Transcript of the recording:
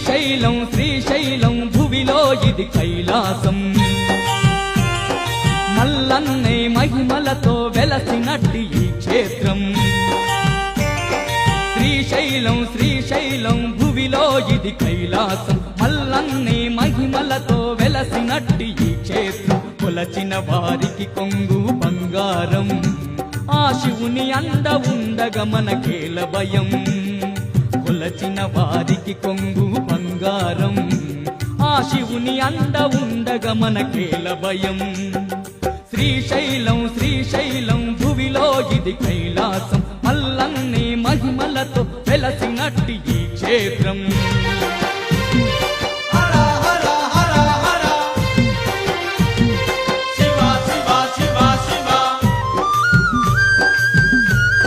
శ్రీశైలం శ్రీశైలం భువిలో ఇది కైలాసం మల్లన్నే మహిమలతో వెలసినట్టి ఈ క్షేత్రం శ్రీశైలం శ్రీశైలం భువిలో ఇది కైలాసం మల్లన్నే మహిమలతో వెలసినట్టి ఈ క్షేత్రం కొలచిన వారికి కొంగు బంగారం ఆ శివుని అండ ఉండగా మనకేల భయం కొలచిన వారికి కొంగు బంగారం ఆ శివుని అండ ఉండగా మనకేల భయం శ్రీశైలం శ్రీశైలం భువిలో ఇది కైలాసం మల్లన్నే మహిమలతో వెలసినట్టి ఈ క్షేత్రం